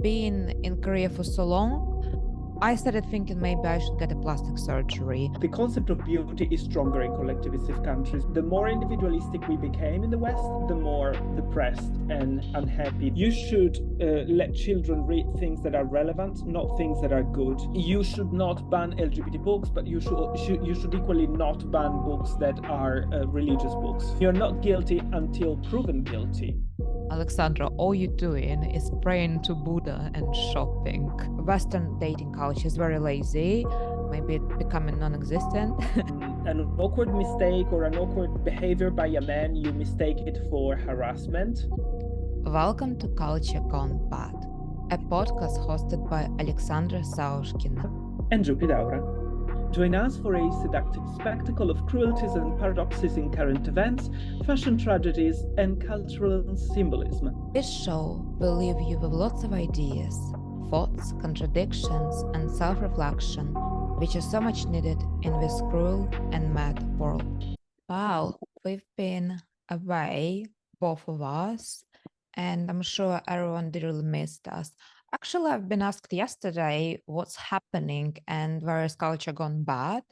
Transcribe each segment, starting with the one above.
been in Korea for so long, I started thinking maybe I should get a plastic surgery. The concept of beauty is stronger in collectivistic countries. The more individualistic we became in the West, the more depressed and unhappy. You should let children read things that are relevant, not things that are good. You should not ban LGBT books, but you should equally not ban books that are religious books. You're not guilty until proven guilty. Alexandra, all you're doing is praying to Buddha and shopping. Western dating culture is very lazy, maybe becoming non-existent. An awkward mistake or an awkward behavior by a man, you mistake it for harassment. Welcome to Culture Gone Bad, a podcast hosted by Alexandra Saushkina and Jupi Daura. Join us for a seductive spectacle of cruelties and paradoxes in current events, fashion tragedies, and cultural symbolism. This show will leave you with lots of ideas, thoughts, contradictions, and self-reflection, which is so much needed in this cruel and mad world. Wow, we've been away, both of us, and I'm sure everyone did really missed us. Actually, I've been asked yesterday what's happening and where is culture gone bad.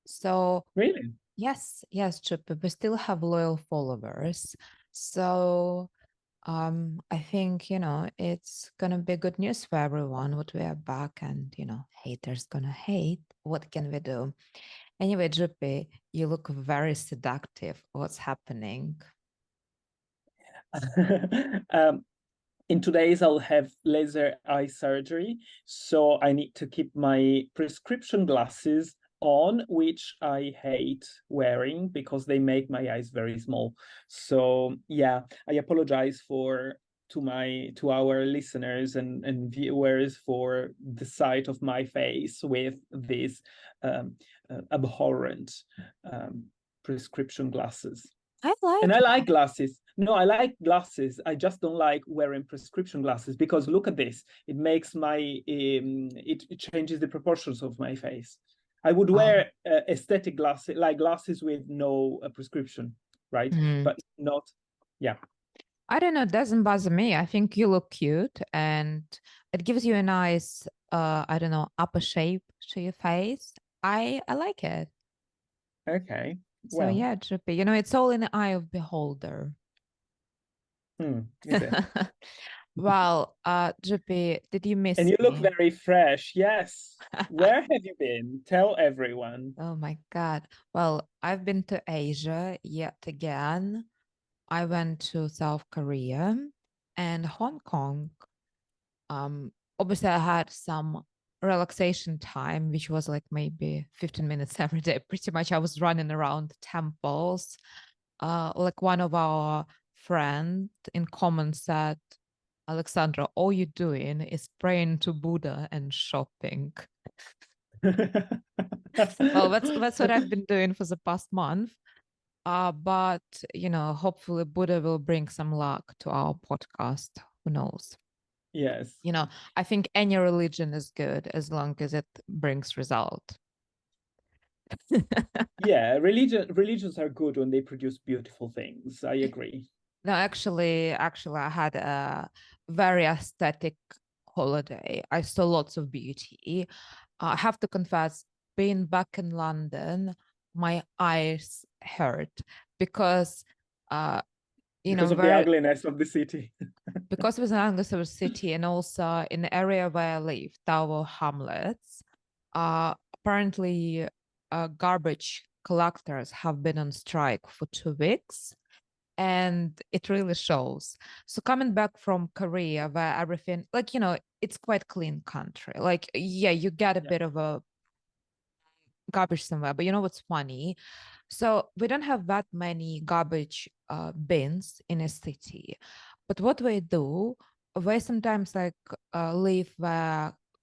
So really, yes, Chip, we still have loyal followers. So I think, it's gonna be good news for everyone what we are back, and haters gonna hate. What can we do? Anyway, Drippy, you look very seductive. What's happening? In 2 days, I'll have laser eye surgery, so I need to keep my prescription glasses on, which I hate wearing because they make my eyes very small. So yeah, I apologize to our listeners and viewers for the sight of my face with these abhorrent prescription glasses. I like And I like glasses. No, I like glasses. I just don't like wearing prescription glasses because look at this. It makes it changes the proportions of my face. I would wear aesthetic glasses, like glasses with no prescription, right? But not, yeah. I don't know. It doesn't bother me. I think you look cute and it gives you a nice, I don't know, upper shape to your face. I like it. Okay. So yeah, Drippy, it's all in the eye of beholder. Is it? Well, Drippy, did you miss me? And you look very fresh. Yes. Where have you been? Tell everyone. Oh my God. Well, I've been to Asia yet again. I went to South Korea and Hong Kong. Obviously, I had some relaxation time, which was like maybe 15 minutes every day. Pretty much I was running around temples. Like one of our friends in common said, Alexandra, all you're doing is praying to Buddha and shopping. Well, that's what I've been doing for the past month. But hopefully Buddha will bring some luck to our podcast. Who knows? Yes. I think any religion is good as long as it brings result. Yeah, religions are good when they produce beautiful things. I agree. No, actually, I had a very aesthetic holiday. I saw lots of beauty. I have to confess, being back in London, my eyes hurt because because of the ugliness of the city. Because it was an ugliness of the city, and also in the area where I live, Tower Hamlets, apparently garbage collectors have been on strike for 2 weeks, and it really shows. So coming back from Korea, where everything, like, it's quite clean country. Like, yeah, you get a bit of a garbage somewhere, but you know what's funny? So we don't have that many garbage bins in a city. But what we do, we sometimes leave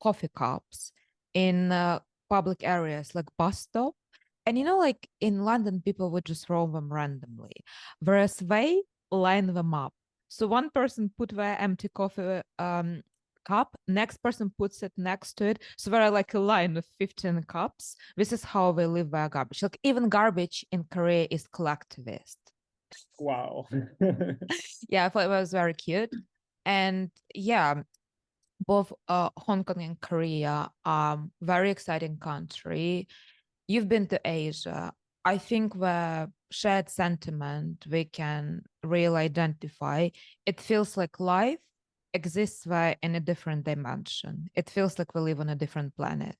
coffee cups in public areas like bus stop. And like in London, people would just throw them randomly, whereas they line them up. So one person put their empty coffee cup, next person puts it next to it. So there are like a line of 15 cups. This is how we live by garbage. Like even garbage in Korea is collectivist. Wow. Yeah, I thought it was very cute. And yeah, both Hong Kong and Korea are very exciting country. You've been to Asia. I think the shared sentiment we can really identify, it feels like life exists there in a different dimension. It feels like we live on a different planet.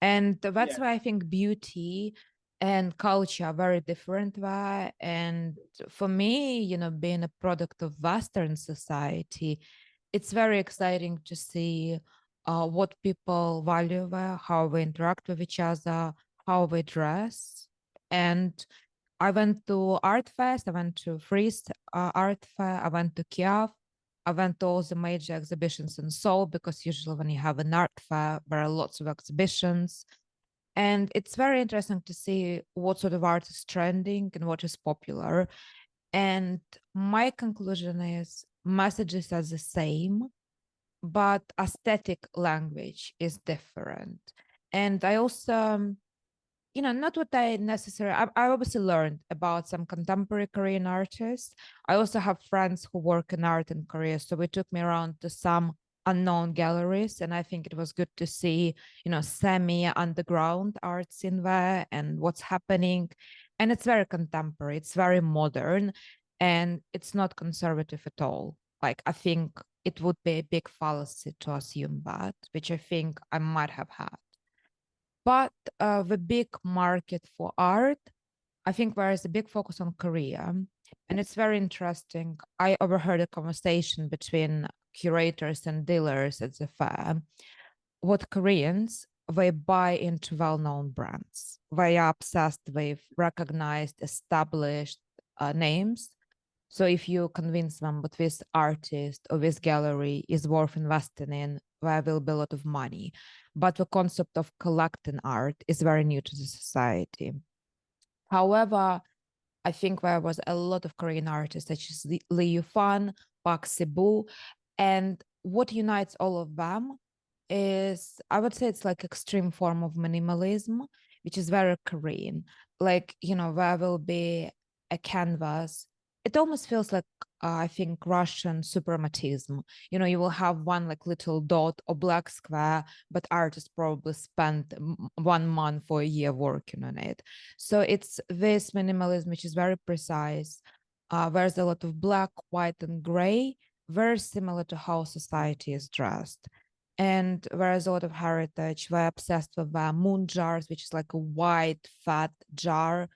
And that's Yes. why I think beauty and culture are very different there. And for me, being a product of Western society, it's very exciting to see what people value there, how we interact with each other, how we dress. And I went to Art Fest, I went to Frieze Art Fair, I went to Kiev, I went to all the major exhibitions in Seoul, because usually when you have an art fair, there are lots of exhibitions. And it's very interesting to see what sort of art is trending and what is popular. And my conclusion is messages are the same, but aesthetic language is different. And I also, not what I necessarily, I obviously learned about some contemporary Korean artists. I also have friends who work in art in Korea. So we took me around to some unknown galleries. And I think it was good to see, semi-underground art scene there and what's happening. And it's very contemporary, it's very modern, and it's not conservative at all. Like, I think it would be a big fallacy to assume that, which I think I might have had. But the big market for art, I think there is a big focus on Korea. And it's very interesting. I overheard a conversation between curators and dealers at the fair. What Koreans, they buy into well-known brands. They are obsessed with recognized, established names. So if you convince them that this artist or this gallery is worth investing in, there will be a lot of money. But the concept of collecting art is very new to the society. However, I think there was a lot of Korean artists such as Lee Yufan, Park Se-boo, and what unites all of them is, I would say, it's like extreme form of minimalism, which is very Korean. Like, there will be a canvas. It almost feels like, I think, Russian suprematism. You will have one like little dot or black square, but artists probably spent 1 month or a year working on it. So it's this minimalism, which is very precise. There's a lot of black, white, and gray, very similar to how society is dressed. And there's a lot of heritage. We're obsessed with moon jars, which is like a white, fat jar.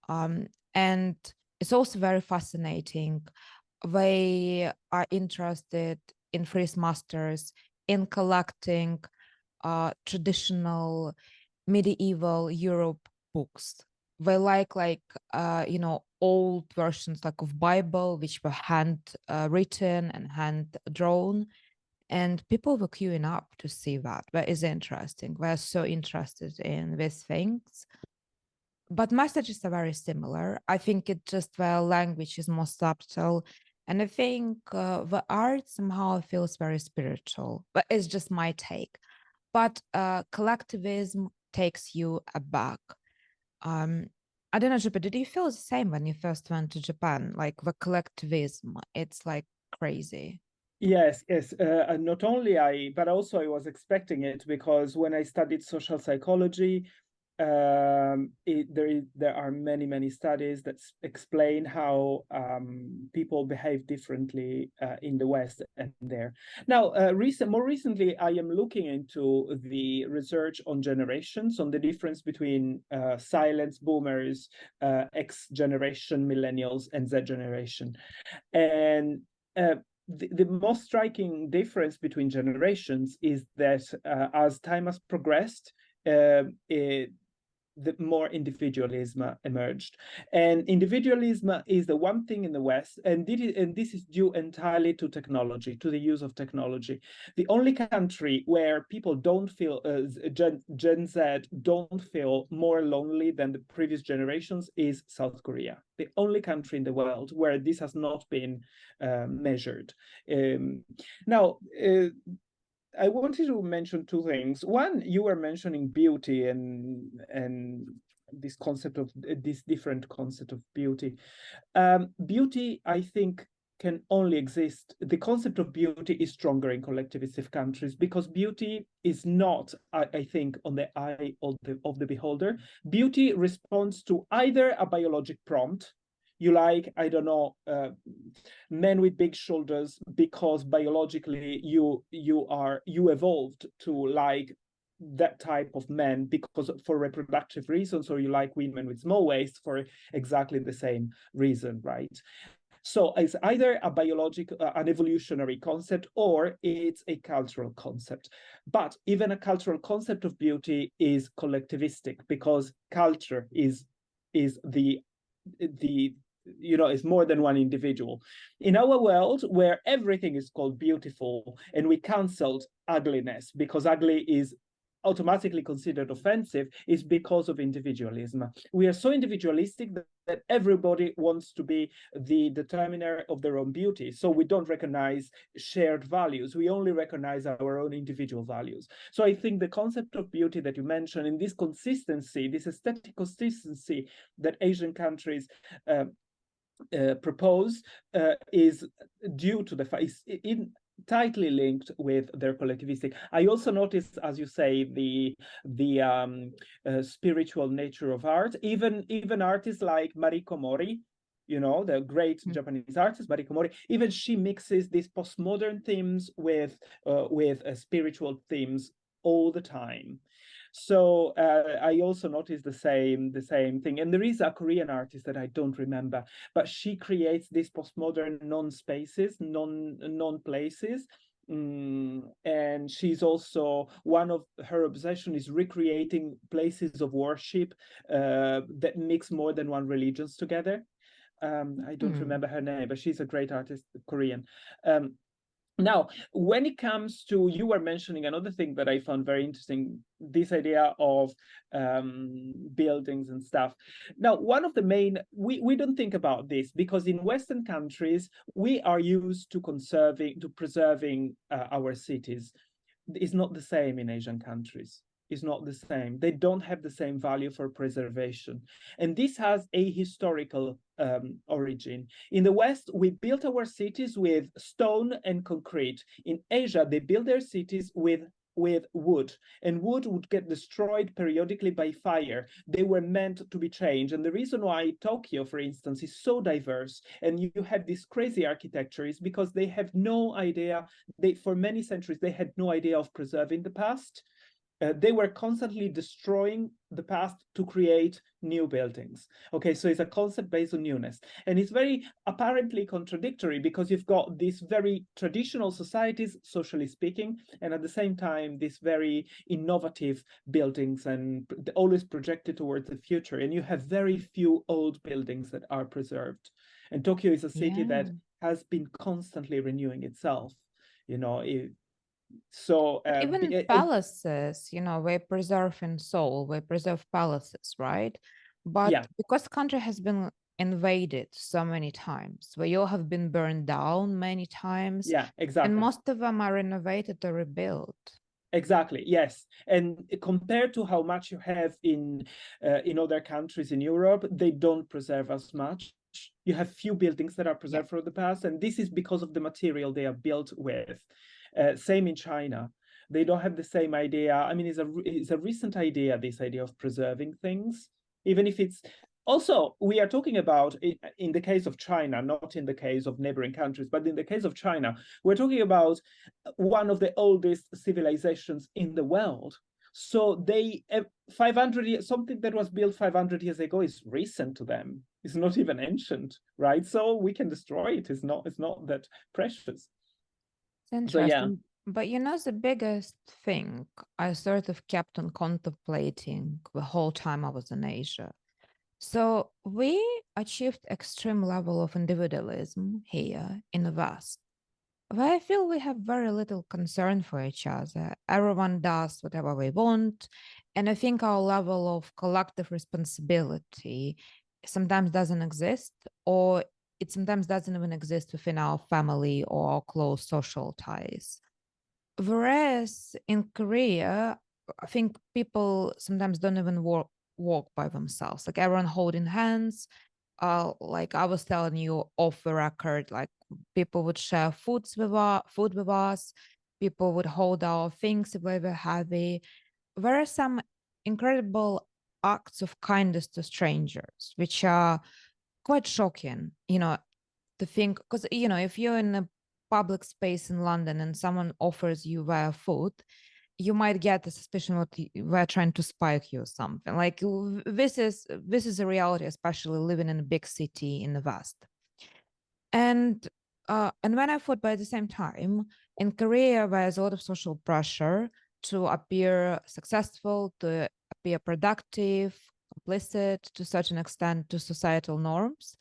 And it's also very fascinating. They are interested in frieze masters, in collecting traditional medieval Europe books. They like old versions like of Bible, which were hand written and hand drawn, and people were queuing up to see that. That is interesting. They're so interested in these things. But messages are very similar. I think it just the language is more subtle. And I think the art somehow feels very spiritual. But it's just my take. But collectivism takes you aback. Um, I don't know, Jupa, did you feel the same when you first went to Japan? Like the collectivism, it's like crazy. Yes, yes. And not only but also I was expecting it, because when I studied social psychology, there are many studies that explain how people behave differently in the West and there. Now, more recently, I am looking into the research on generations, on the difference between silent boomers, X generation, millennials, and Z generation, and the most striking difference between generations is that as time has progressed, the more individualism emerged. And individualism is the one thing in the West, and this is due entirely to technology, to the use of technology. The only country where people don't feel, Gen Z don't feel more lonely than the previous generations is South Korea. The only country in the world where this has not been measured. Now, I wanted to mention two things. One, you were mentioning beauty and this concept of this different concept of beauty. Beauty, I think, can only exist. The concept of beauty is stronger in collectivistic countries because beauty is not, I think, on the eye of the beholder. Beauty responds to either a biologic prompt. You like, I don't know, men with big shoulders because biologically you evolved to like that type of men because for reproductive reasons, or you like women with small waists for exactly the same reason, right? So it's either a biological, an evolutionary concept, or it's a cultural concept. But even a cultural concept of beauty is collectivistic because culture is the is more than one individual. In our world where everything is called beautiful and we canceled ugliness because ugly is automatically considered offensive, is because of individualism. We are so individualistic that everybody wants to be the determiner of their own beauty. So we don't recognize shared values. We only recognize our own individual values. So I think the concept of beauty that you mentioned, in this consistency, this aesthetic consistency that Asian countries propose, is due to the fact tightly linked with their collectivistic. I also noticed, as you say, the spiritual nature of art. Even artists like Mariko Mori, the great Japanese artist Mariko Mori, even she mixes these postmodern themes with spiritual themes all the time. So I also noticed the same thing. And there is a Korean artist that I don't remember, but she creates these postmodern non-spaces, non-places. And she's also, one of her obsession is recreating places of worship that mix more than one religions together. I don't remember her name, but she's a great artist, Korean. Now, when it comes to, you were mentioning another thing that I found very interesting, this idea of buildings and stuff. Now, one of the main, we don't think about this because in Western countries, we are used to preserving our cities. It's not the same in Asian countries. Is not the same. They don't have the same value for preservation. And this has a historical origin. In the West, we built our cities with stone and concrete. In Asia, they built their cities with wood, and wood would get destroyed periodically by fire. They were meant to be changed. And the reason why Tokyo, for instance, is so diverse and you have this crazy architecture is because they have no idea, for many centuries, they had no idea of preserving the past. They were constantly destroying the past to create new buildings. Okay, so it's a concept based on newness. And it's very apparently contradictory because you've got these very traditional societies, socially speaking, and at the same time, these very innovative buildings and always projected towards the future. And you have very few old buildings that are preserved. And Tokyo is a city that has been constantly renewing itself. So even palaces, we preserve in Seoul, we preserve palaces, right? But because the country has been invaded so many times, we all have been burned down many times. Yeah, exactly. And most of them are renovated or rebuilt. Exactly, yes. And compared to how much you have in other countries in Europe, they don't preserve as much. You have few buildings that are preserved from the past, and this is because of the material they are built with. Same in China. They don't have the same idea. I mean, it's a recent idea, this idea of preserving things, even if it's also, we are talking about, in the case of China, not in the case of neighboring countries, but in the case of China, we're talking about one of the oldest civilizations in the world. So they 500 years, something that was built 500 years ago is recent to them. It's not even ancient, right? So we can destroy it. It's not that precious. Interesting. So, yeah. But the biggest thing I sort of kept on contemplating the whole time I was in Asia. So we achieved extreme level of individualism here in the West. But I feel we have very little concern for each other. Everyone does whatever we want. And I think our level of collective responsibility sometimes doesn't exist, or it sometimes doesn't even exist within our family or our close social ties. Whereas in Korea, I think people sometimes don't even walk by themselves, like everyone holding hands, like I was telling you off the record, like people would share food with us, people would hold our things if they were heavy. There are some incredible acts of kindness to strangers, which are quite shocking, to think, because, if you're in a public space in London and someone offers you their food, you might get the suspicion that they're trying to spike you or something. Like this is a reality, especially living in a big city in the West. And when I thought, by the same time, in Korea there's a lot of social pressure to appear successful, to appear productive, complicit to a certain extent to societal norms,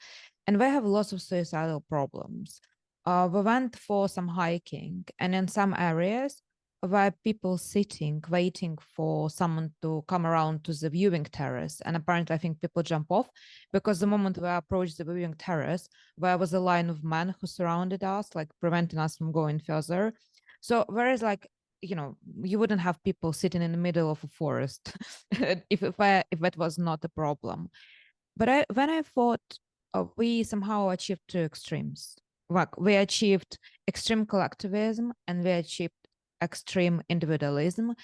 and they have lots of suicidal problems. We went for some hiking, and in some areas were people sitting, waiting for someone to come around to the viewing terrace. And apparently, I think people jump off because the moment we approached the viewing terrace, there was a line of men who surrounded us, like preventing us from going further. So, whereas, like, you wouldn't have people sitting in the middle of a forest if that was not a problem. But when I thought we somehow achieved two extremes. Like we achieved extreme collectivism and we achieved extreme individualism.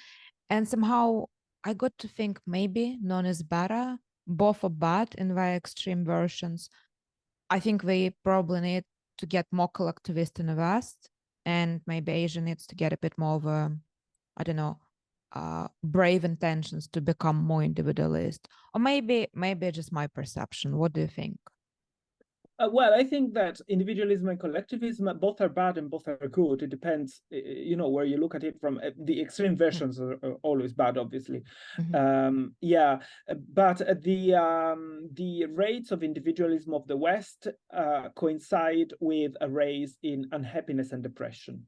And somehow I got to think maybe none is better. Both are bad in their extreme versions. I think we probably need to get more collectivist in the West, and maybe Asia needs to get a bit more of a, I don't know, brave intentions to become more individualist. Or maybe just my perception. What do you think? Well, I think that individualism and collectivism both are bad and both are good. It depends, where you look at it from. The extreme versions are always bad, obviously. Yeah, but the rates of individualism of the West coincide with a rise in unhappiness and depression.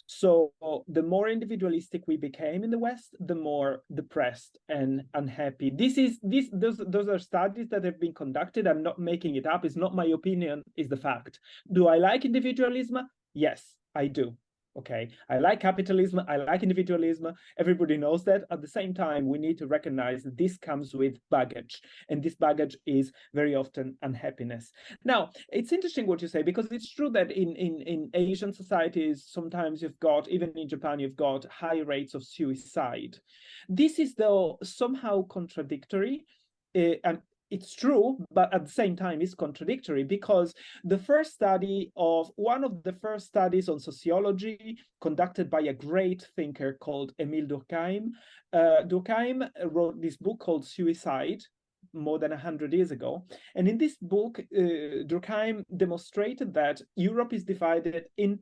So the more individualistic we became in the West, the more depressed and unhappy. Those are studies that have been conducted. I'm not making it up. It's not my opinion, it's the fact. Do I like individualism? Yes, I do. Okay, I like capitalism, I like individualism. Everybody knows that. At the same time, we need to recognize that this comes with baggage, and this baggage is very often unhappiness. Now, it's interesting what you say, because it's true that in Asian societies, sometimes you've got, even in Japan, you've got high rates of suicide. This is, though, somehow contradictory. And it's true, but at the same time, it's contradictory, because one of the first studies on sociology conducted by a great thinker called Émile Durkheim. Durkheim wrote this book called Suicide more than 100 years ago. And in this book, Durkheim demonstrated that Europe is divided in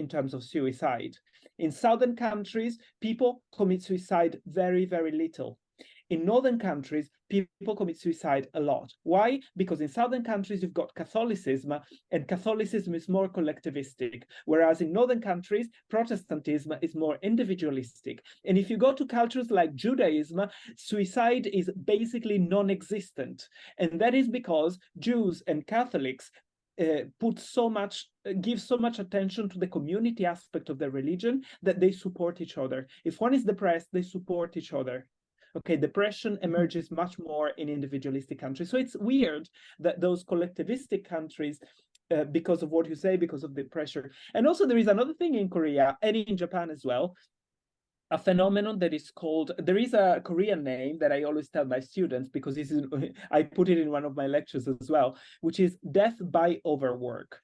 terms of suicide. In southern countries, people commit suicide very, very little. In northern countries, people commit suicide a lot. Why? Because in southern countries, you've got Catholicism, and Catholicism is more collectivistic, whereas in northern countries, Protestantism is more individualistic. And if you go to cultures like Judaism, suicide is basically non-existent. And that is because Jews and Catholics give so much attention to the community aspect of their religion that they support each other. If one is depressed, they support each other. Okay, depression emerges much more in individualistic countries. So it's weird that those collectivistic countries, because of what you say, because of the pressure. And also there is another thing in Korea and in Japan as well, a phenomenon that is called, there is a Korean name that I always tell my students, because I put it in one of my lectures as well, which is death by overwork.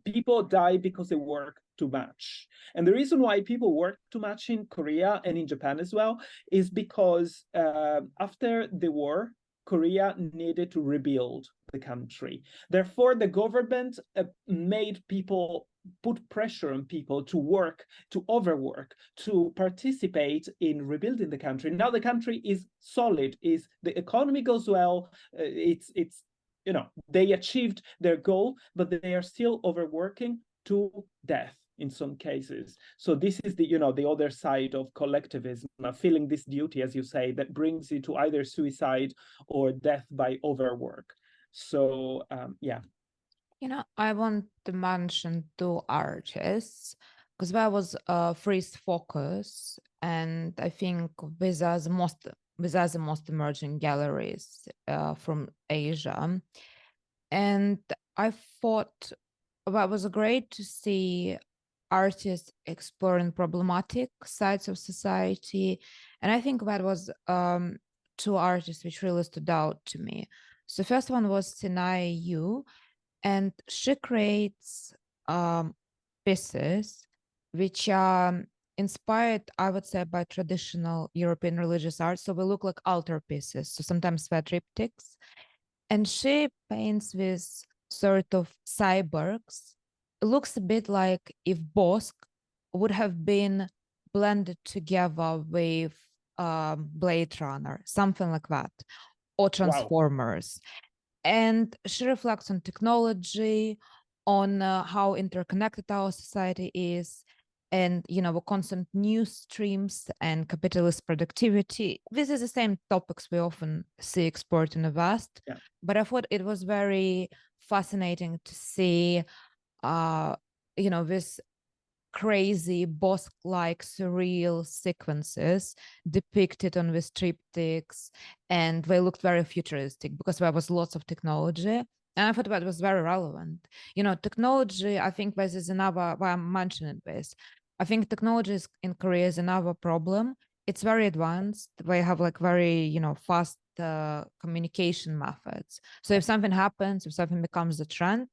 People die because they work too much. And the reason why people work too much in Korea and in Japan as well is because after the war, Korea needed to rebuild the country. Therefore, the government made people put pressure on people to work, to overwork, to participate in rebuilding the country. Now the country is solid, the economy goes well, they achieved their goal, but they are still overworking to death in some cases. So this is the other side of collectivism, feeling this duty, as you say, that brings you to either suicide or death by overwork. So yeah. I want to mention two artists, because there was Freeze Focus, and I think these are the most emerging galleries from Asia. And I thought that was great to see artists exploring problematic sides of society. And I think that was two artists which really stood out to me. So first one was Sinai Yu, and she creates um, pieces which are inspired, I would say, by traditional European religious art. So they look like altar pieces. So sometimes they're triptychs. And she paints with sort of cyborgs. It looks a bit like if Bosque would have been blended together with Blade Runner, something like that, or Wow. Transformers. And she reflects on technology, on how interconnected our society is, and the constant news streams and capitalist productivity. This is the same topics we often see explored in the West, Yeah. but I thought it was very fascinating to see this crazy Bosque-like surreal sequences depicted on the triptychs, and they looked very futuristic because there was lots of technology. And I thought that was very relevant. Technology, I think this is another why I'm mentioning this. I think technology in Korea is another problem. It's very advanced. They have like very, fast communication methods. So if something happens, if something becomes a trend,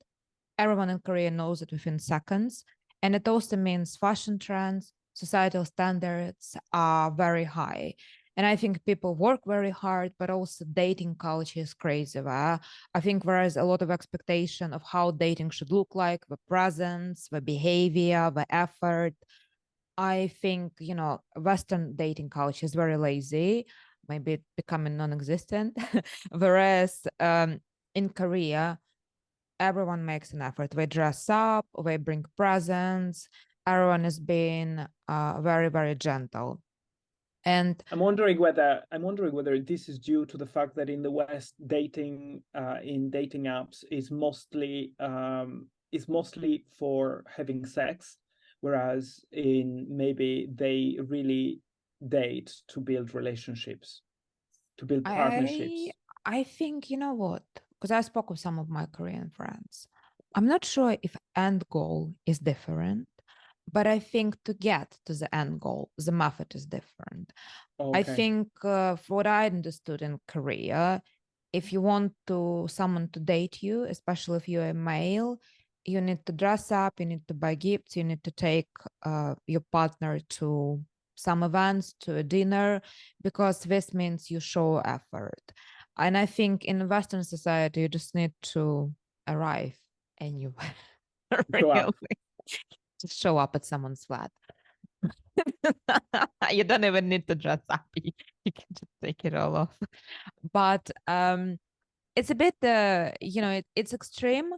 everyone in Korea knows it within seconds. And it also means fashion trends, societal standards are very high. And I think people work very hard, but also dating culture is crazy. Where I think there is a lot of expectation of how dating should look like, the presence, the behavior, the effort. I think, Western dating culture is very lazy, maybe becoming non-existent. Whereas in Korea, everyone makes an effort. They dress up, they bring presents. Everyone is being very, very gentle. And I'm wondering whether this is due to the fact that in the West, dating in dating apps is mostly for having sex, whereas in maybe they really date to build relationships, to build I partnerships. I think, you know what? Because I spoke with some of my Korean friends. I'm not sure if end goal is different, but I think to get to the end goal, the method is different. I Okay, think for what I understood in Korea, if you want someone to date you, especially if you're a male, you need to dress up, you need to buy gifts, you need to take your partner to some events, to a dinner, because this means you show effort. And I think in Western society, you just need to arrive and you show really up. just show up at someone's flat. You don't even need to dress up. You can just take it all off. But it's a bit it's extreme,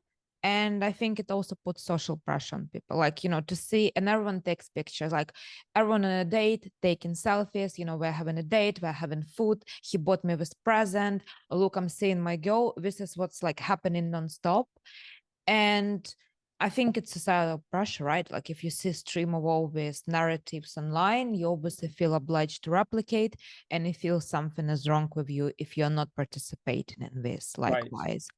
and I think it also puts social pressure on people, like to see, and everyone takes pictures, like everyone on a date taking selfies, we're having a date, we're having food, he bought me this present, look, I'm seeing my girl, this is what's like happening nonstop. And I think it's societal pressure, right? Like if you see stream of all these narratives online, you obviously feel obliged to replicate, and you feel something is wrong with you if you're not participating in this Right. likewise.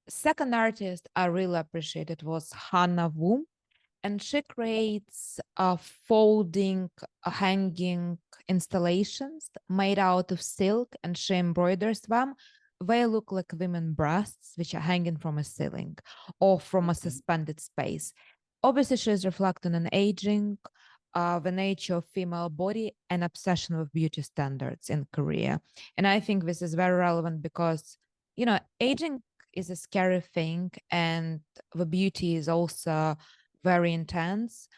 Second artist I really appreciated was Hannah Wu, and she creates folding, hanging installations made out of silk, and she embroiders them. They look like women breasts, which are hanging from a ceiling or from a Okay. suspended space. Obviously, she is reflecting on aging, the nature of female body, and obsession with beauty standards in Korea. And I think this is very relevant because, aging is a scary thing, and the beauty is also very intense.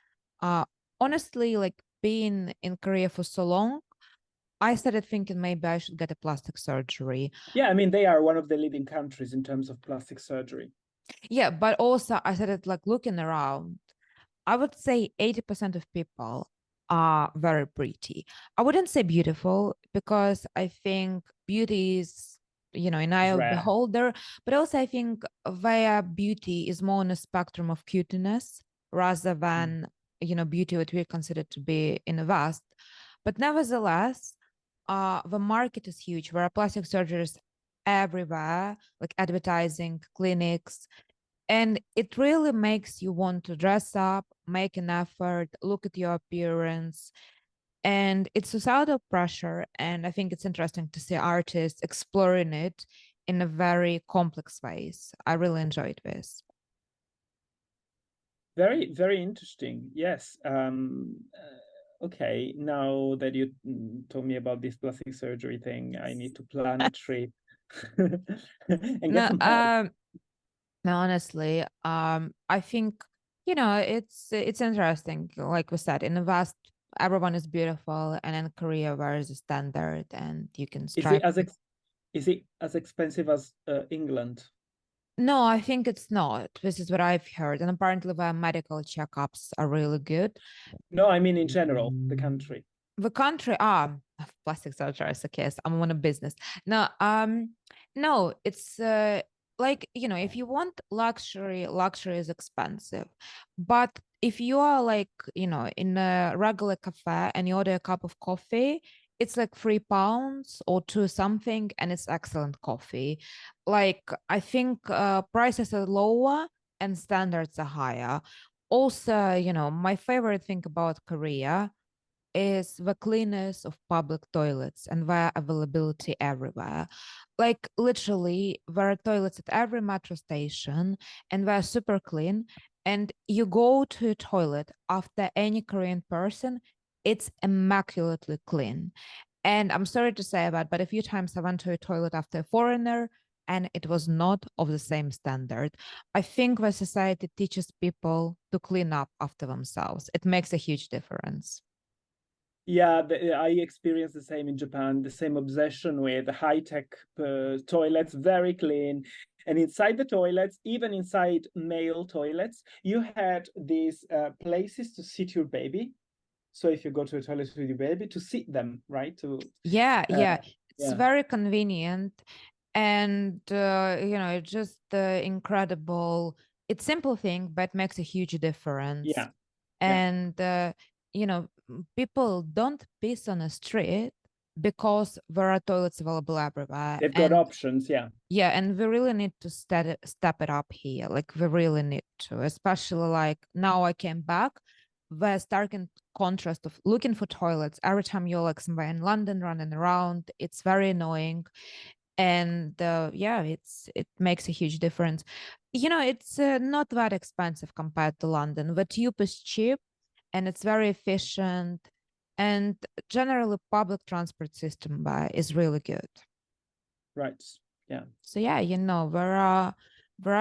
Uh, Honestly, like being in Korea for so long, I started thinking maybe I should get a plastic surgery. Yeah, I mean they are one of the leading countries in terms of plastic surgery. Yeah, but also I started like looking around. I would say 80% of people are very pretty. I wouldn't say beautiful because I think beauty is, an eye It's of rare. beholder, but also I think their beauty is more on a spectrum of cuteness rather Mm. than, beauty what we consider to be in the West. But nevertheless, the market is huge. There are plastic surgeries everywhere, like advertising, clinics, and it really makes you want to dress up, make an effort, look at your appearance. And it's societal pressure. And I think it's interesting to see artists exploring it in a very complex ways. I really enjoyed this. Very, very interesting. Yes. Okay. Now that you told me about this plastic surgery thing, I need to plan a trip and get No, some help. no, honestly, I think, it's interesting. Like we said, in the West, everyone is beautiful, and in Korea, where is the standard, and you can Is strive. it is it as expensive as England? No, I think it's not. This is what I've heard, and apparently, the medical checkups are really good. No, I mean in general, the country. The country, plastic surgery is a case. I'm on a business. No, no, it's like, if you want luxury, luxury is expensive. But if you are like, in a regular cafe and you order a cup of coffee, it's like £3 or two something, and it's excellent coffee. Like, I think prices are lower and standards are higher. Also, my favorite thing about Korea is the cleanness of public toilets and their availability everywhere. Like literally, there are toilets at every metro station and they're super clean. And you go to a toilet after any Korean person, it's immaculately clean. And I'm sorry to say that, but a few times I went to a toilet after a foreigner and it was not of the same standard. I think the society teaches people to clean up after themselves. It makes a huge difference. Yeah, I experienced the same in Japan, the same obsession with the high-tech toilets, very clean. And inside the toilets, even inside male toilets, you had these places to sit your baby. So if you go to a toilet with your baby, to sit them, right? Yeah, Uh, yeah. It's yeah, very convenient and it's just incredible. It's simple thing, but makes a huge difference. yeah, yeah. And people don't piss on the street because there are toilets available everywhere. They've got And options, yeah. yeah, and we really need to step it up here. Like we really need to, especially like now I came back. The stark contrast of looking for toilets every time you're like somewhere in London running around, it's very annoying. And yeah, it makes a huge difference. It's not that expensive compared to London. The tube is cheap and it's very efficient. And generally, public transport system is really good. Right. Yeah. So yeah, there are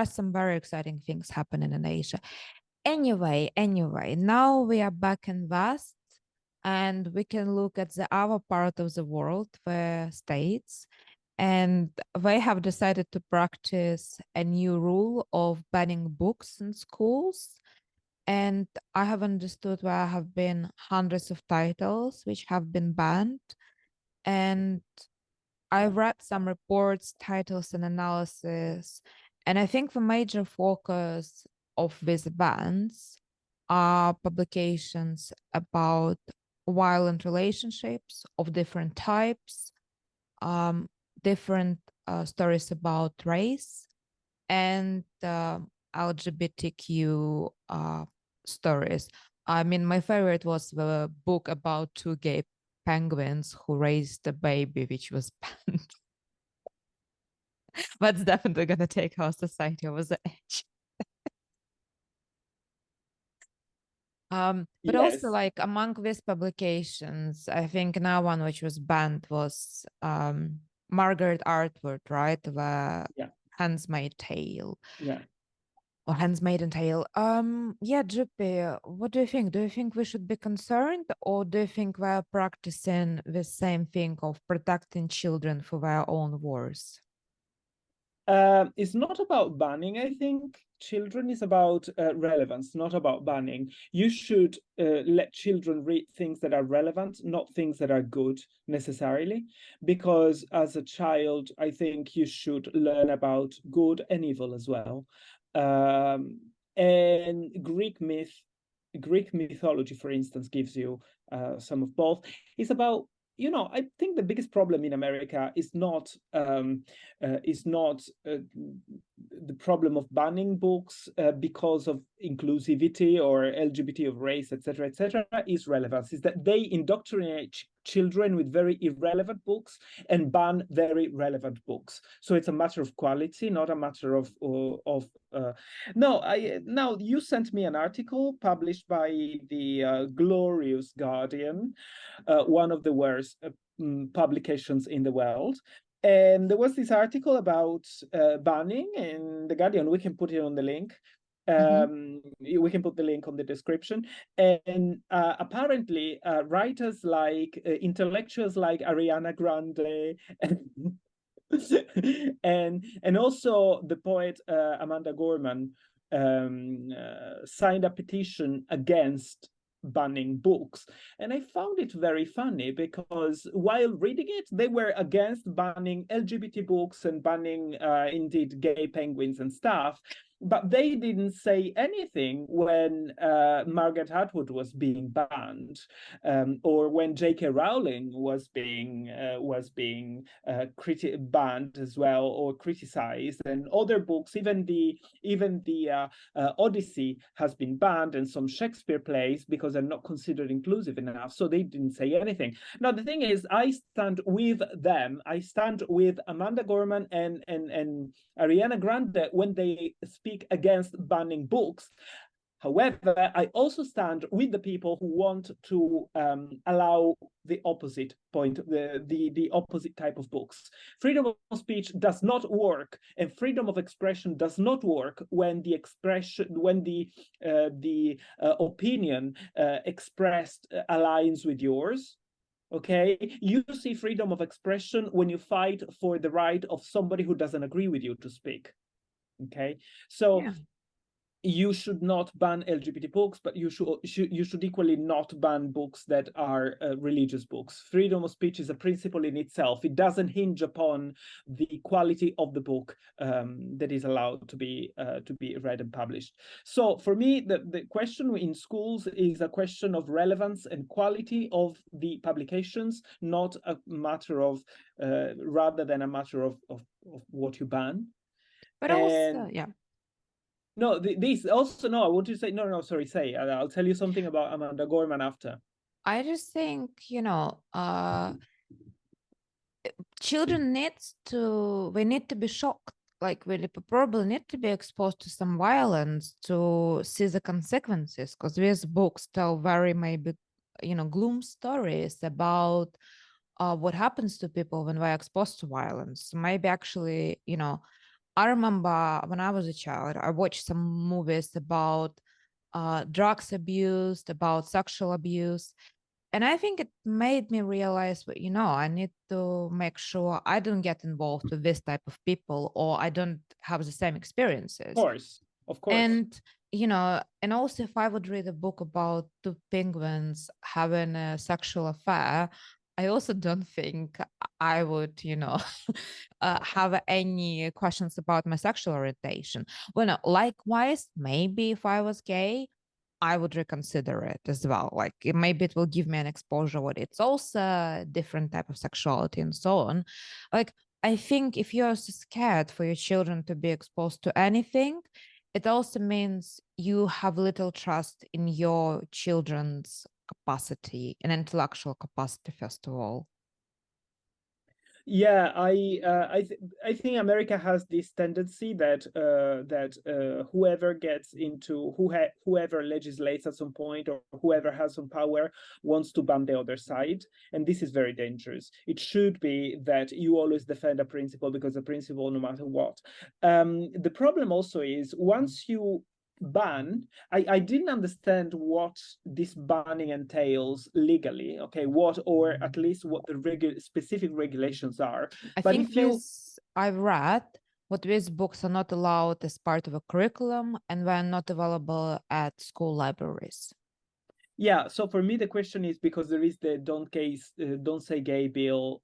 some very exciting things happening in Asia. Anyway, now we are back in West and we can look at the other part of the world, the States, and they have decided to practice a new rule of banning books in schools. And I have understood there have been hundreds of titles which have been banned. And I read some reports, titles, and analysis, and I think the major focus of these bans are publications about violent relationships of different types, um, different stories about race, and LGBTQ stories. I mean, my favorite was the book about two gay penguins who raised a baby, which was banned. That's definitely going to take our society over the edge. But also Yes. like among these publications, I think now one which was banned was Margaret Atwood, right? The Yeah. Handmaid's Tale Yeah. or Handmaid's Tale. Yeah, JP, what do you think? Do you think we should be concerned, or do you think we're practicing the same thing of protecting children for their own wars? It's not about banning, I think. Children is about relevance, not about banning. You should let children read things that are relevant, not things that are good necessarily. Because as a child, I think you should learn about good and evil as well. And Greek mythology, for instance, gives you some of both. It's about you know, I think the biggest problem in America is not the problem of banning books because of inclusivity or LGBT of race, etc., is relevance. Is that they indoctrinate children with very irrelevant books and ban very relevant books. So it's a matter of quality, not a matter of now you sent me an article published by the glorious Guardian, one of the worst publications in the world. And there was this article about banning in the Guardian. We can put it on the link. We can put the link on the description. And apparently, writers like intellectuals like Ariana Grande and also the poet Amanda Gorman signed a petition against banning books. And I found it very funny because while reading it, they were against banning LGBT books and banning indeed gay penguins and stuff. But they didn't say anything when Margaret Atwood was being banned, or when J.K. Rowling was being banned as well or criticized, and other books, even the Odyssey has been banned, and some Shakespeare plays because they're not considered inclusive enough. So they didn't say anything. Now the thing is, I stand with them. I stand with Amanda Gorman and Ariana Grande when they speak against banning books. However, I also stand with the people who want to allow the opposite point, the opposite type of books. Freedom of speech does not work, and freedom of expression does not work when the opinion expressed aligns with yours. Okay, you see freedom of expression when you fight for the right of somebody who doesn't agree with you to speak. Okay, so Yeah. you should not ban LGBT books, but you should equally not ban books that are religious books. Freedom of speech is a principle in itself. It doesn't hinge upon the quality of the book that is allowed to be read and published. So for me, the question in schools is a question of relevance and quality of the publications, not a matter of rather than a matter of what you ban. But And also, yeah. no, this also, no, I want to say, no, sorry, say, I'll tell you something about Amanda Gorman after. I just think, children we need to be shocked. Like we probably need to be exposed to some violence to see the consequences, because these books tell very maybe, gloom stories about what happens to people when they're exposed to violence. Maybe actually, I remember when I was a child, I watched some movies about drugs abuse, about sexual abuse. And I think it made me realize, I need to make sure I don't get involved with this type of people, or I don't have the same experiences. Of course. And, and also if I would read a book about two penguins having a sexual affair, I also don't think I would, have any questions about my sexual orientation. Well, no, likewise, maybe if I was gay, I would reconsider it as well. Like maybe it will give me an exposure, but it's also a different type of sexuality and so on. Like I think if you're so scared for your children to be exposed to anything, it also means you have little trust in your children's capacity and intellectual capacity, first of all. Yeah, I think America has this tendency that whoever gets into whoever legislates at some point, or whoever has some power, wants to ban the other side, and this is very dangerous. It should be that you always defend a principle because a principle, no matter what. The problem also is once you ban, I didn't understand what this banning entails legally. Okay, what, or at least what the specific regulations are. I But think if you, I've read what these books are not allowed as part of a curriculum and they're not available at school libraries. yeah, so for me the question is because there is the don't say gay bill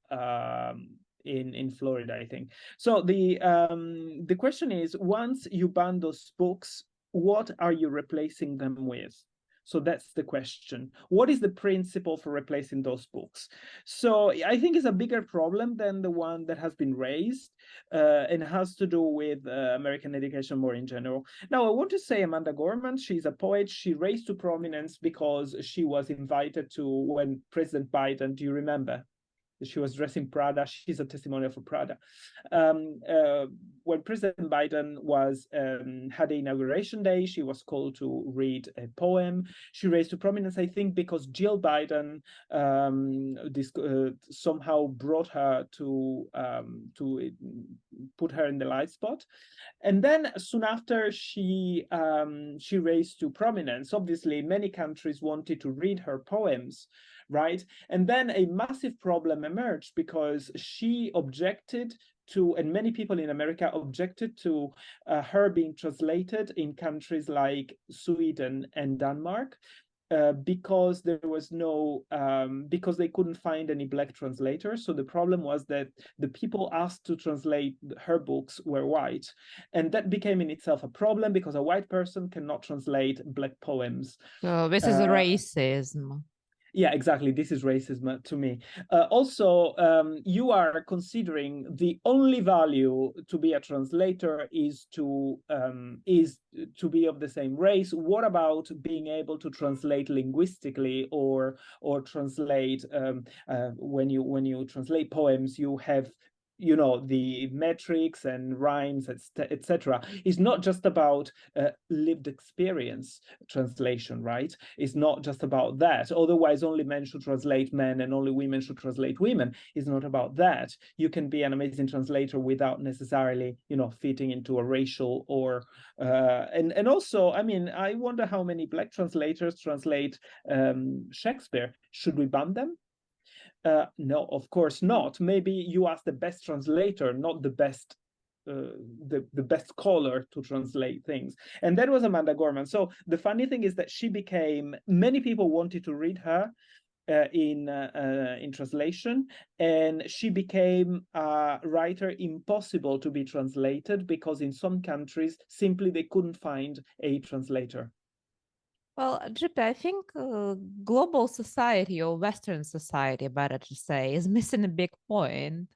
in Florida, I think. So the question is, once you ban those books, what are you replacing them with? So that's the question. What is the principle for replacing those books? So I think it's a bigger problem than the one that has been raised, and has to do with American education more in general. Now, I want to say Amanda Gorman, she's a poet. She raised to prominence because she was invited to, when President Biden, do you remember? She was dressed in Prada. She's a testimonial for Prada. When President Biden was had the inauguration day, she was called to read a poem. She raised to prominence, I think, because Jill Biden somehow brought her to put her in the light spot. And then soon after, she raised to prominence. Obviously, many countries wanted to read her poems, right? And then a massive problem emerged because she objected to, and many people in America objected to her being translated in countries like Sweden and Denmark. Because there was no, because they couldn't find any Black translators. So the problem was that the people asked to translate her books were white. And that became in itself a problem because a white person cannot translate Black poems. So this is racism. Yeah, exactly. This is racism to me. Also, you are considering the only value to be a translator is to be of the same race. What about being able to translate linguistically, or translate when you translate poems, you have, you know, the metrics and rhymes, etc. It's not just about lived experience translation, right? It's not just about that. Otherwise, only men should translate men and only women should translate women. It's not about that. You can be an amazing translator without necessarily, you know, fitting into a racial or and also, I mean, I wonder how many Black translators translate Shakespeare. Should we ban them? No, of course not. Maybe you ask the best translator, not the best the best scholar to translate things. And that was Amanda Gorman. So the funny thing is that she became, many people wanted to read her in translation, and she became a writer impossible to be translated because in some countries simply they couldn't find a translator. Well, Giuseppe, I think global society, or Western society, better to say, is missing a big point.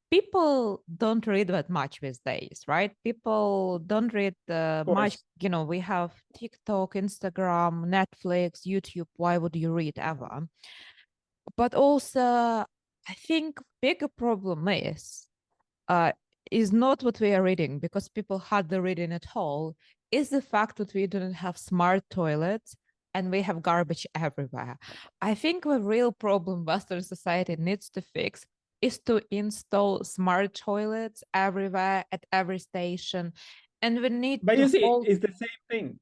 People don't read that much these days, right? People don't read much. You know, we have TikTok, Instagram, Netflix, YouTube. Why would you read ever? But also, I think bigger problem is not what we are reading, because people hardly reading at all, is the fact that we don't have smart toilets and we have garbage everywhere. I think the real problem Western society needs to fix is to install smart toilets everywhere at every station. And we need but to you see, hold... it's the same thing.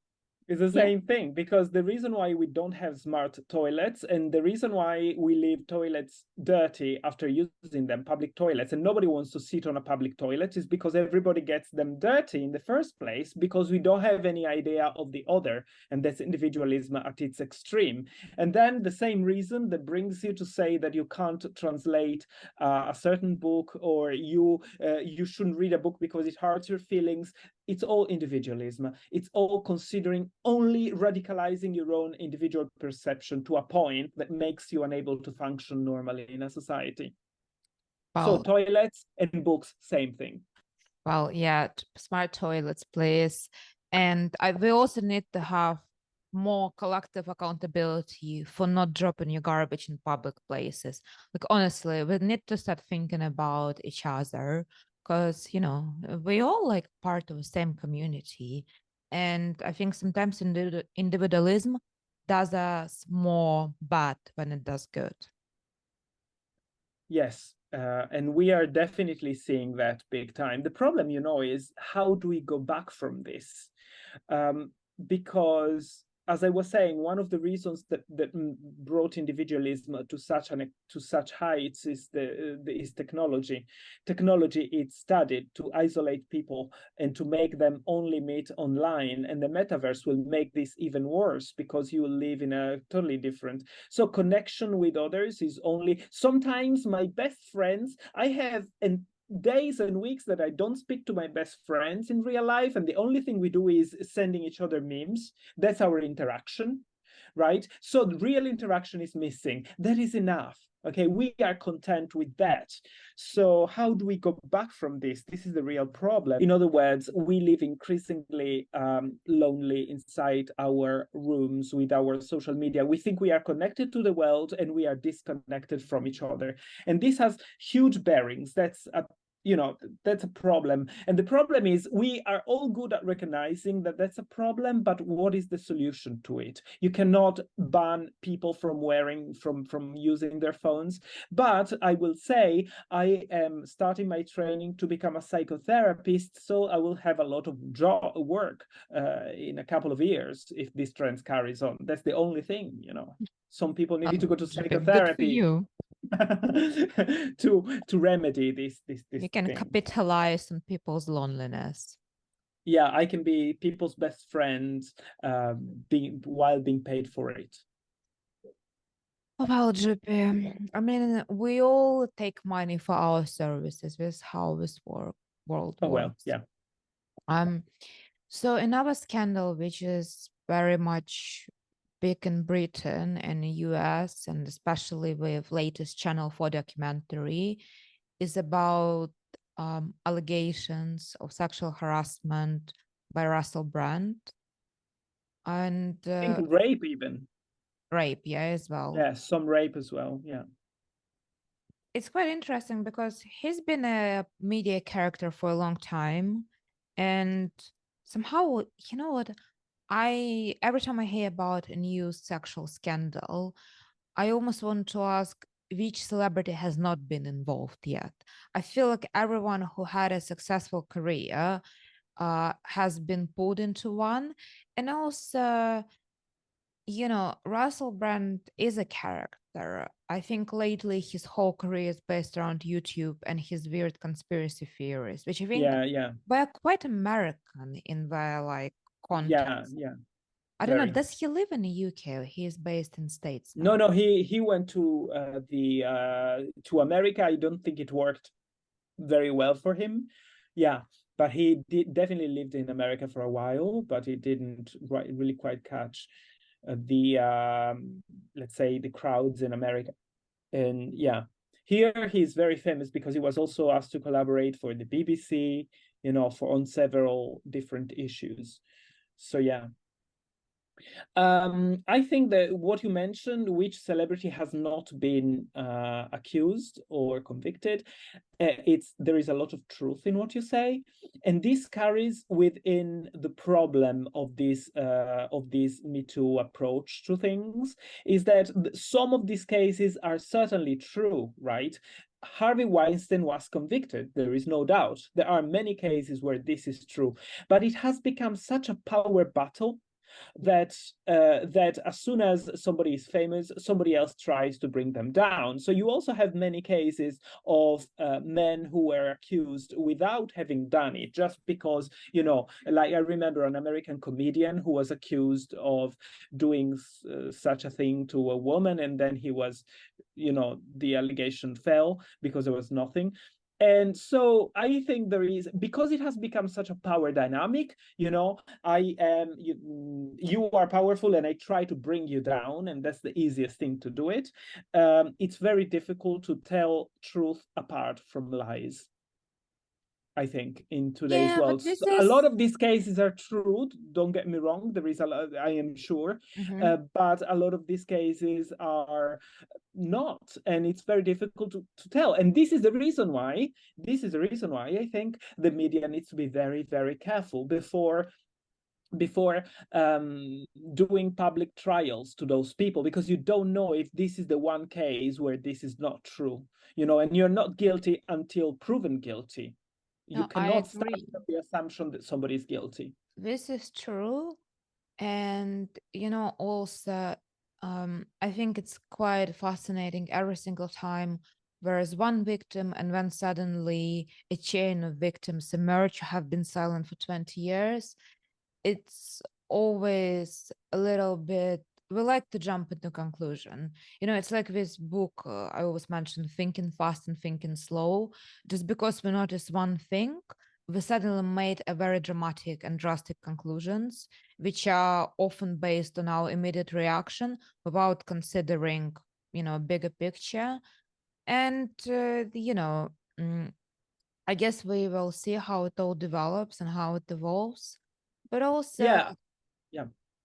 It's the same thing, because the reason why we don't have smart toilets, and the reason why we leave toilets dirty after using them, public toilets, and nobody wants to sit on a public toilet, is because everybody gets them dirty in the first place, because we don't have any idea of the other, and that's individualism at its extreme. And then the same reason that brings you to say that you can't translate a certain book, or you shouldn't read a book because it hurts your feelings. It's all individualism. It's all considering only radicalizing your own individual perception to a point that makes you unable to function normally in a society. So toilets and books, same thing. Well, yeah, smart toilets, please. And we also need to have more collective accountability for not dropping your garbage in public places. Like, honestly, we need to start thinking about each other, because, you know, we all like part of the same community. And I think sometimes individualism does us more bad than it does good. Yes, and we are definitely seeing that big time. The problem, you know, is how do we go back from this? Because, as I was saying, one of the reasons that brought individualism to such heights is is technology. Technology is studied to isolate people and to make them only meet online, and the metaverse will make this even worse, because you will live in a totally different. So connection with others is only sometimes my best friends. I have days and weeks that I don't speak to my best friends in real life, and the only thing we do is sending each other memes. That's our interaction. right? So the real interaction is missing. That is enough. Okay, we are content with that. So how do we go back from this? This is the real problem. In other words, we live increasingly lonely inside our rooms with our social media. We think we are connected to the world and we are disconnected from each other. And this has huge bearings. That's a problem. And the problem is we are all good at recognizing that that's a problem, but what is the solution to it? You cannot ban people from using their phones. But I will say I am starting my training to become a psychotherapist, so I will have a lot of work in a couple of years if this trend carries on. That's the only thing, Some people need to go to Good for psychotherapy you. to remedy this You can thing. capitalize on people's loneliness. Yeah, I can be people's best friend while being paid for it. Well, GP, I mean, we all take money for our services. That's how this world Oh, well, works. yeah. So another scandal, which is very much big in Britain and the US, and especially with latest Channel 4 documentary, is about allegations of sexual harassment by Russel Brand and I think rape even. rape, yeah, as well. Yeah, some rape as well, yeah. It's quite interesting because he's been a media character for a long time, and somehow, you know what, every time I hear about a new sexual scandal, I almost want to ask which celebrity has not been involved yet. I feel like everyone who had a successful career has been pulled into one. And also, Russell Brand is a character. I think lately his whole career is based around YouTube and his weird conspiracy theories, which I think yeah were quite American in their context. yeah I don't know. very. Does he live in the UK or he is based in States No, now? he went to to America. I don't think it worked very well for him. Yeah, but he definitely lived in America for a while, but he didn't really quite catch the let's say the crowds in America. And yeah, here he's very famous because he was also asked to collaborate for the BBC, on several different issues. So yeah. I think that what you mentioned, which celebrity has not been accused or convicted, there is a lot of truth in what you say, and this carries within the problem of this Me Too approach to things, is that some of these cases are certainly true, right? Harvey Weinstein was convicted, there is no doubt. There are many cases where this is true, but it has become such a power battle that as soon as somebody is famous, somebody else tries to bring them down. So you also have many cases of men who were accused without having done it, just because, like I remember an American comedian who was accused of doing such a thing to a woman, and then he was, the allegation fell because there was nothing. And so I think there is, because it has become such a power dynamic, I am, you are powerful and I try to bring you down, and that's the easiest thing to do it. It's very difficult to tell truth apart from lies, I think, in today's Yeah, world. but this A lot is. of these cases are true, don't get me wrong, there is a lot, I am sure, but a lot of these cases are not, and it's very difficult to tell. And this is the reason why I think the media needs to be very, very careful before doing public trials to those people, because you don't know if this is the one case where this is not true, and you're not guilty until proven guilty. You No, I cannot start agree. with the assumption that somebody is guilty. This is true. And, also, I think it's quite fascinating every single time there is one victim and then suddenly a chain of victims emerge who have been silent for 20 years. It's always a little bit, we like to jump into conclusion. It's like this book I always mention, Thinking Fast and Thinking Slow. Just because we notice one thing we suddenly made a very dramatic and drastic conclusions, which are often based on our immediate reaction without considering, a bigger picture. And, I guess we will see how it all develops and how it evolves. But also, Yeah.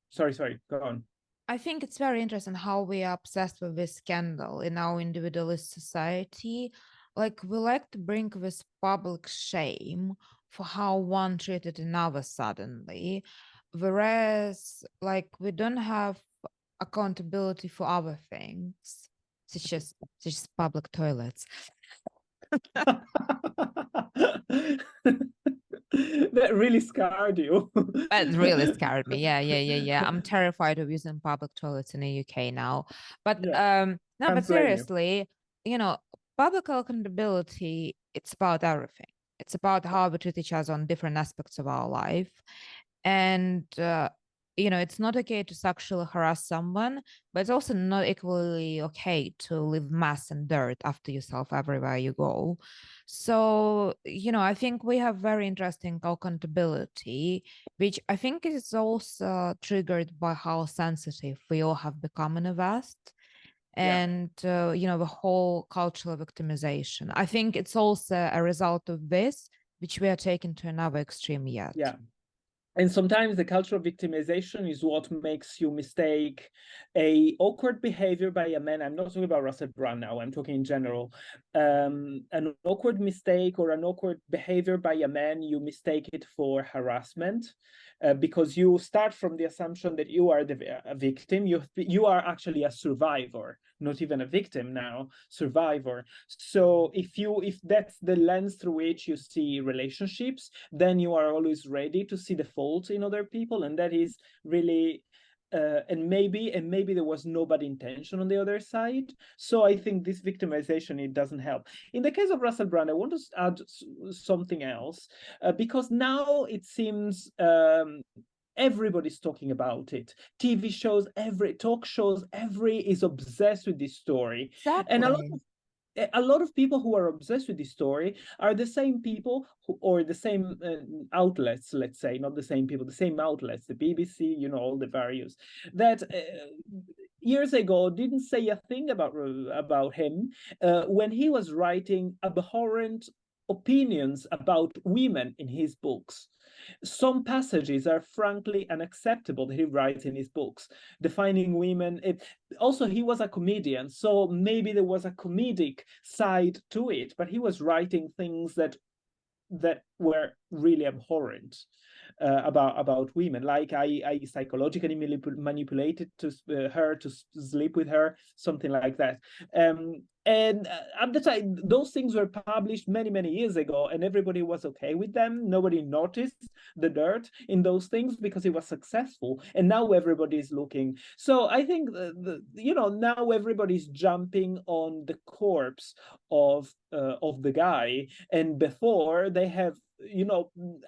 Sorry, go on. I think it's very interesting how we are obsessed with this scandal in our individualist society. Like, we like to bring this public shame for how one treated another suddenly, whereas, like, we don't have accountability for other things, such as public toilets. That really scarred you. That really scared me. Yeah. I'm terrified of using public toilets in the UK now. But Yeah, no, can't but blame you. seriously, public accountability, it's about everything. It's about how we treat each other on different aspects of our life. And it's not okay to sexually harass someone, but it's also not equally okay to leave mess and dirt after yourself everywhere you go. So, I think we have very interesting accountability, which I think is also triggered by how sensitive we all have become in the West. Yeah. And the whole cultural victimization. I think it's also a result of this, which we are taking to another extreme yet. Yeah. And sometimes the cultural victimization is what makes you mistake a awkward behavior by a man. I'm not talking about Russel Brand now, I'm talking in general. An awkward mistake or an awkward behavior by a man, you mistake it for harassment. Because you start from the assumption that you are a victim. You are actually a survivor, not even a victim now, survivor. So if that's the lens through which you see relationships, then you are always ready to see the fault in other people, and that is really and maybe there was no bad intention on the other side. So I think this victimization, it doesn't help. In the case of Russel Brand, I want to add something else, because now it seems everybody's talking about it. TV shows, every talk shows, every is obsessed with this story. And a lot of people who are obsessed with this story are the same people or the same outlets, let's say, not the same people, the same outlets, the BBC, all the various, that years ago didn't say a thing about him when he was writing abhorrent opinions about women in his books. Some passages are frankly unacceptable that he writes in his books, defining women. Also, he was a comedian, so maybe there was a comedic side to it, but he was writing things that were really abhorrent about women. Like I psychologically manipulated her to sleep with her, something like that. And at the time, those things were published many years ago, and everybody was okay with them. Nobody noticed the dirt in those things because it was successful, and now everybody is looking. So I think now everybody's jumping on the corpse of the guy, and before they have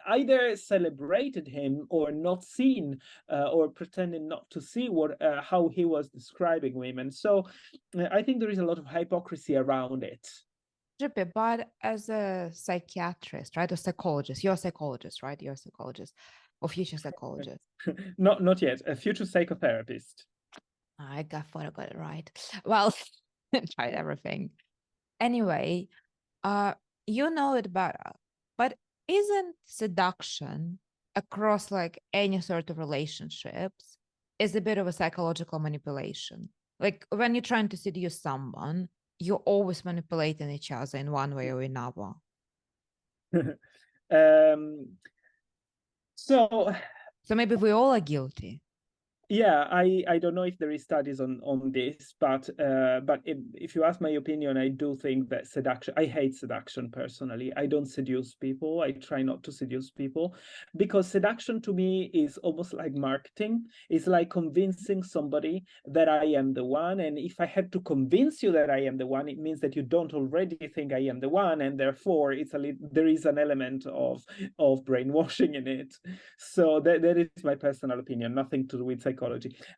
either celebrated him or not seen or pretending not to see how he was describing women. So I think there is a lot of hypocrisy around it. Jippy, but as a psychiatrist, right, or psychologist, you're a psychologist, right? You're a psychologist or future psychologist. Not yet, a future psychotherapist. I thought I got it right. Well, tried everything. Anyway, you know it better, but isn't seduction across like any sort of relationships is a bit of a psychological manipulation? Like when you're trying to seduce someone, you're always manipulating each other in one way or another. So maybe we all are guilty. Yeah, I don't know if there is studies on this, but if you ask my opinion, I do think that seduction. I hate seduction personally. I don't seduce people. I try not to seduce people, because seduction to me is almost like marketing. It's like convincing somebody that I am the one, and if I had to convince you that I am the one, it means that you don't already think I am the one, and therefore there is an element of brainwashing in it. So that is my personal opinion, nothing to do with psychology.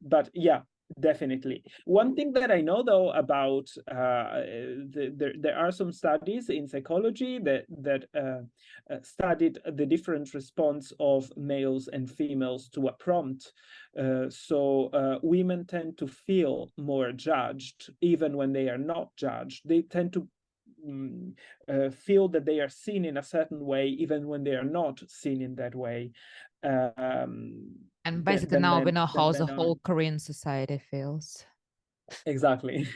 But yeah, Definitely. One thing that I know though about there are some studies in psychology that studied the different response of males and females to a prompt. So women tend to feel more judged even when they are not judged. They tend to feel that they are seen in a certain way even when they are not seen in that way. And basically now we know how the whole Korean society feels. Exactly.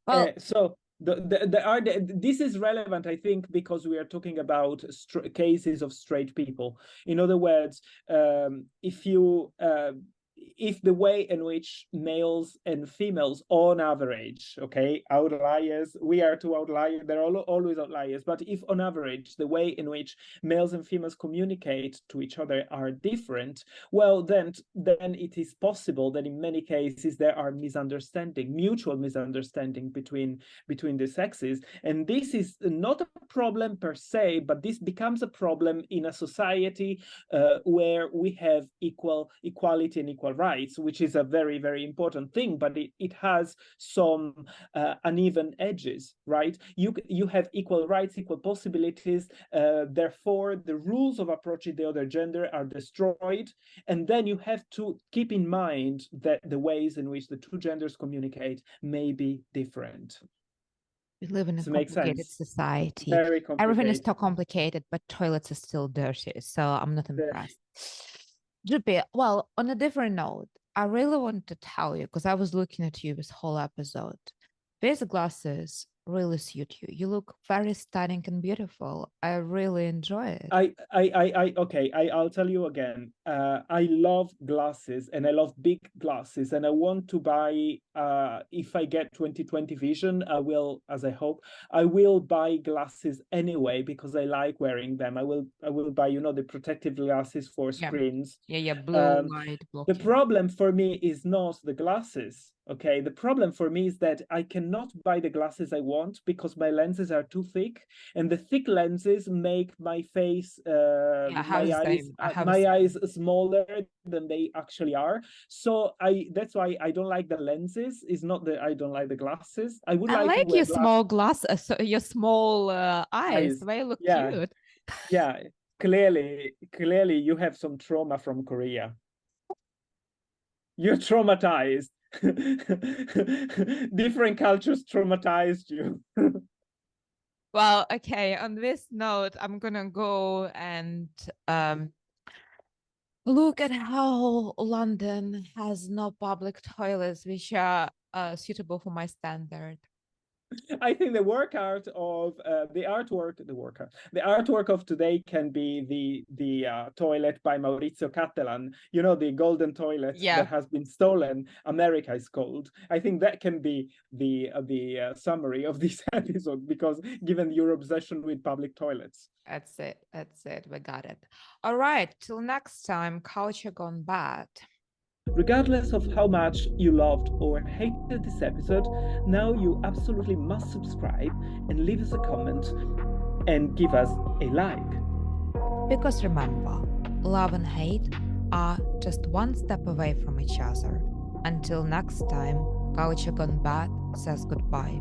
Well, So this is relevant, I think, because we are talking about cases of straight people. In other words, if the way in which males and females on average, okay, outliers, we are two outliers, there are always outliers, but if on average the way in which males and females communicate to each other are different, well, then it is possible that in many cases there are mutual misunderstanding between the sexes. And this is not a problem per se, but this becomes a problem in a society where we have equality and equal rights, which is a very, very important thing, but it has some uneven edges, right? You have equal rights, equal possibilities, therefore the rules of approaching the other gender are destroyed. And then you have to keep in mind that the ways in which the two genders communicate may be different. we live in a complicated society. Very complicated. Everything is so complicated, but toilets are still dirty, so I'm not impressed. Drupi, well, on a different note, I really want to tell you, because I was looking at you this whole episode. These glasses really suit you. You look very stunning and beautiful. I really enjoy it. I'll tell you again. I love glasses and I love big glasses, and I want to buy. If I get 20/20 vision, I will, as I hope, I will buy glasses anyway because I like wearing them. I will buy, the protective glasses for screens. Yeah, blue light blocking. The problem for me is not the glasses. Okay, the problem for me is that I cannot buy the glasses I want because my lenses are too thick, and the thick lenses make my face, my eyes smaller than they actually are. So that's why I don't like the lenses. It's not that I don't like the glasses. I would like to wear your small glasses, your small eyes. They look cute. Yeah, clearly you have some trauma from Korea. You're traumatized. Different cultures traumatized you. Well, okay, on this note, I'm gonna go and look at how London has no public toilets which are suitable for my standard. I think the artwork of today can be the toilet by Maurizio Cattelan, the golden toilet that has been stolen, America is called. I think that can be the summary of this episode, because given your obsession with public toilets. That's it, we got it. All right, till next time, culture gone bad. Regardless of how much you loved or hated this episode, now you absolutely must subscribe and leave us a comment and give us a like. Because remember, love and hate are just one step away from each other. Until next time, Culture Gone Bad says goodbye.